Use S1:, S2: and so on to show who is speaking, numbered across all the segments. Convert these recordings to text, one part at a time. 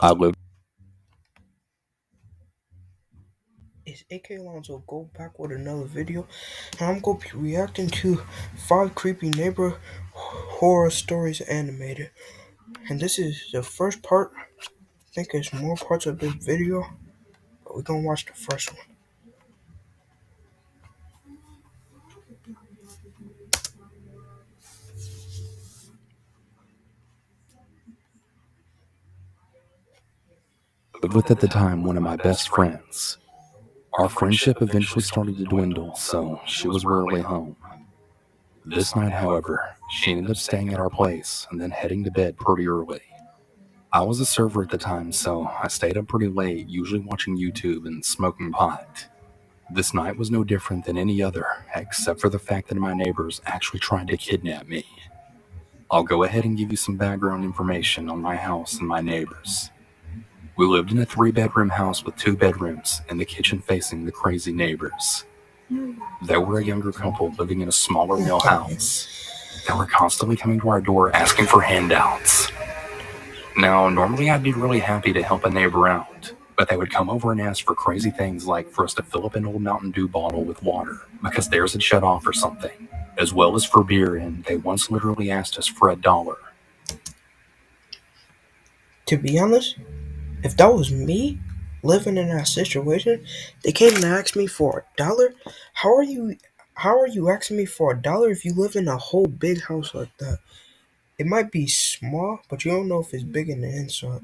S1: I lived
S2: It's AK Alonso. Go back with another video. And I'm going to be reacting to 5 creepy neighbor horror stories animated. And this is the first part. I think there's more parts of this video, but we're going to watch the first one.
S1: with at the time one of my best friends. Our friendship eventually started to dwindle, so she was rarely home. This night, however, she ended up staying at our place and then heading to bed pretty early. I was a server at the time, so I stayed up pretty late, usually watching YouTube and smoking pot. This night was no different than any other, except for the fact that my neighbors actually tried to kidnap me. I'll go ahead and give you some background information on my house and my neighbors. We lived in a 3-bedroom house with 2 bedrooms and the kitchen facing the crazy neighbors. They were a younger couple living in a smaller mill house. They were constantly coming to our door asking for handouts. Now, normally I'd be really happy to help a neighbor out, but they would come over and ask for crazy things like for us to fill up an old Mountain Dew bottle with water because theirs had shut off or something, as well as for beer, and they once literally asked us for $1.
S2: To be honest, if that was me living in that situation, they came and asked me for $1. How are you asking me for $1 if you live in a whole big house like that? It might be small, but you don't know if it's big in the inside.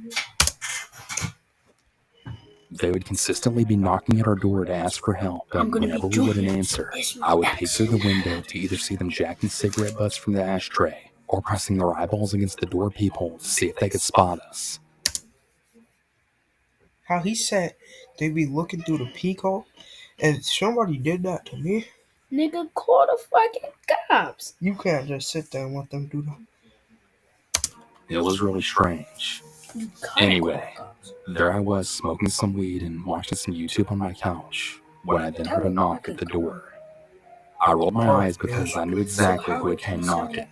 S1: They would consistently be knocking at our door to ask for help, and whenever we wouldn't answer, I would peek through the window to either see them jacking cigarette butts from the ashtray or pressing their eyeballs against the door peephole to see if they could spot us.
S2: How he said they'd be looking through the peephole, and somebody did that to me.
S3: Nigga, call the fucking cops.
S2: You can't just sit there and let them do that.
S1: It was really strange. Anyway, there I was smoking some weed and watching some YouTube on my couch when I then heard a knock at the door. I rolled my eyes because I knew exactly who it came knocking.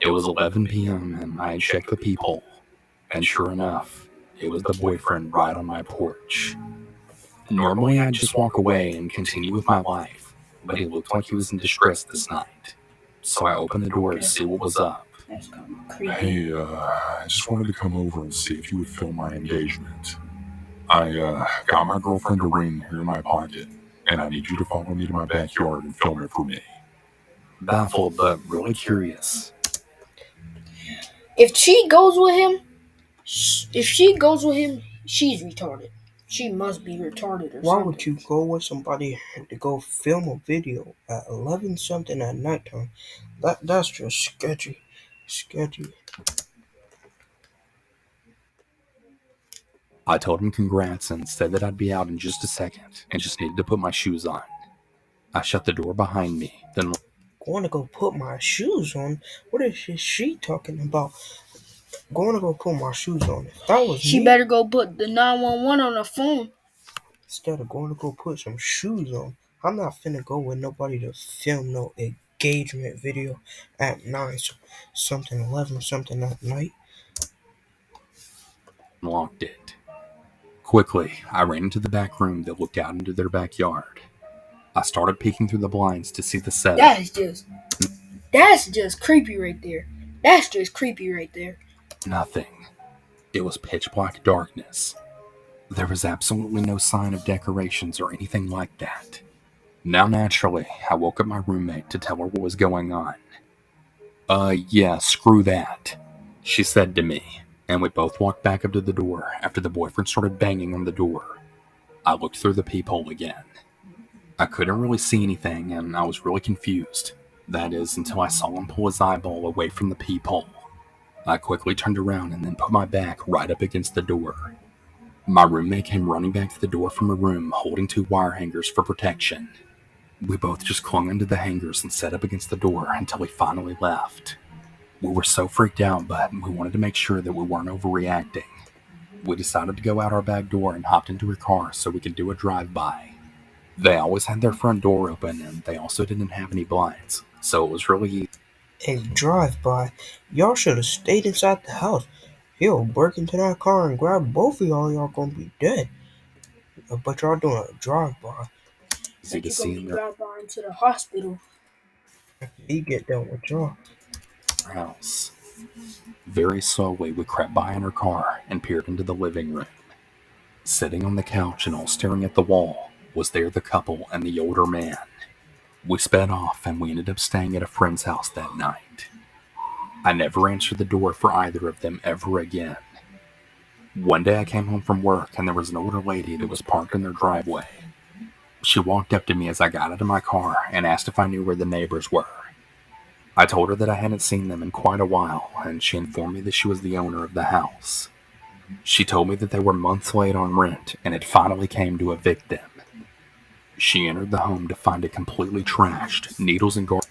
S1: It was 11 p.m. and I had checked the peephole, and sure enough, it was the boyfriend right on my porch. Normally I'd just walk away and continue with my life, but it looked like he was in distress this night. So I opened the door to see what was up.
S4: Hey, I just wanted to come over and see if you would film my engagement. I got my girlfriend a ring here in my pocket, and I need you to follow me to my backyard and film it for me.
S1: Baffled but really curious.
S3: If she goes with him, she's retarded. She must be retarded or
S2: Why
S3: something.
S2: would you go with somebody to go film a video at 11 something at nighttime? That's just sketchy.
S1: I told him congrats and said that I'd be out in just a second and just needed to put my shoes on. I shut the door behind me, then
S2: Going to go put my shoes on? What is she talking about? Going to go put my shoes on. If that was
S3: She
S2: me,
S3: better go put the 911 on the phone.
S2: instead of going to go put some shoes on, I'm not finna go with nobody to film no engagement video at 9 something 11 something at night.
S1: locked it. Quickly, I ran into the back room that looked out into their backyard. I started peeking through the blinds to see the setup.
S3: That's just creepy right there. That's just creepy right there.
S1: Nothing. It was pitch black darkness. There was absolutely no sign of decorations or anything like that. Now naturally, I woke up my roommate to tell her what was going on. Yeah, screw that, she said to me, and we both walked back up to the door after the boyfriend started banging on the door. I looked through the peephole again. I couldn't really see anything, and I was really confused. That is, until I saw him pull his eyeball away from the peephole. I quickly turned around and then put my back right up against the door. My roommate came running back to the door from her room, holding 2 wire hangers for protection. We both just clung into the hangers and sat up against the door until he finally left. We were so freaked out, but we wanted to make sure that we weren't overreacting. We decided to go out our back door and hopped into her car so we could do a drive-by. They always had their front door open, and they also didn't have any blinds, so it was really easy.
S2: A drive-by. Y'all should have stayed inside the house. He'll break into that car and grab both of y'all gonna be dead. But y'all doing a drive-by.
S1: Easy to
S3: You're
S1: see
S3: gonna
S1: in
S3: be
S1: their
S3: drive by into the hospital.
S2: He get done with y'all.
S1: house. Very slowly, we crept by in her car and peered into the living room. Sitting on the couch and all staring at the wall was there the couple and the older man. We sped off and we ended up staying at a friend's house that night. I never answered the door for either of them ever again. One day I came home from work and there was an older lady that was parked in their driveway. She walked up to me as I got out of my car and asked if I knew where the neighbors were. I told her that I hadn't seen them in quite a while, and she informed me that she was the owner of the house. She told me that they were months late on rent and it finally came to evict them. She entered the home to find it completely trashed, needles and garbage.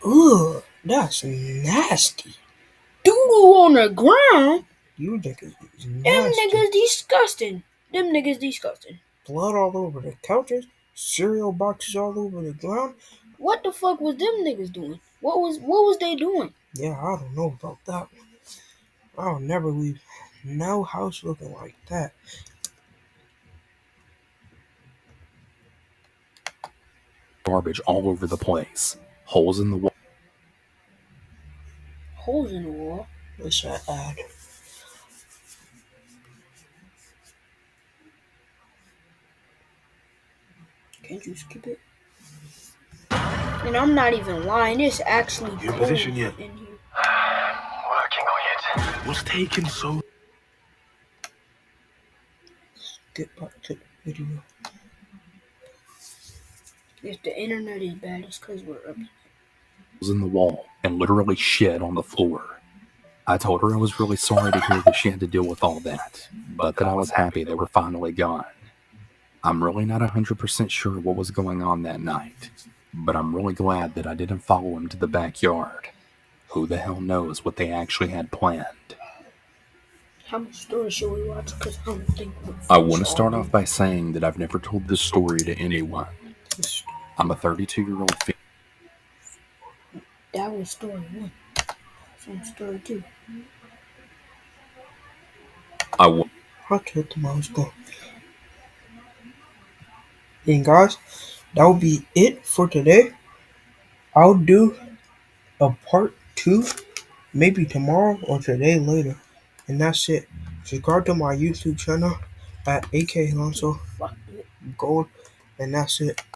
S2: Ugh, that's nasty.
S3: Doodle on the ground?
S2: You niggas is
S3: Them
S2: nasty.
S3: niggas disgusting. Them niggas disgusting.
S2: Blood all over the couches, cereal boxes all over the ground.
S3: What the fuck was them niggas doing? What was they doing?
S2: Yeah, I don't know about that one. I'll never leave no house looking like that.
S1: Garbage all over the place, holes in the wall.
S3: Holes in the wall.
S2: What's that ad?
S3: Can't you skip it? And I'm not even lying. It's actually
S5: Your
S3: cold
S5: position yet?
S3: in here.
S5: Working on it. What's taking so?
S2: Get back to the video.
S3: If the internet is bad, it's because we're up.
S1: Holes in the wall and literally shit on the floor. I told her I was really sorry to hear that she had to deal with all that, but that I was happy they were finally gone. I'm really not 100% sure what was going on that night, but I'm really glad that I didn't follow him to the backyard. Who the hell knows what they actually had planned?
S3: How much story should we watch? Because I don't think
S1: I want to start off by saying that I've never told this story to anyone.
S2: This-
S1: I'm a 32-year-old female.
S3: that was story one. From story two.
S2: I told them I was going. And guys, that will be it for today. I'll do a part 2 maybe tomorrow or today later. And that's it. Subscribe to my YouTube channel at AK Alonso
S3: Fuck it.
S2: Gold. And that's it.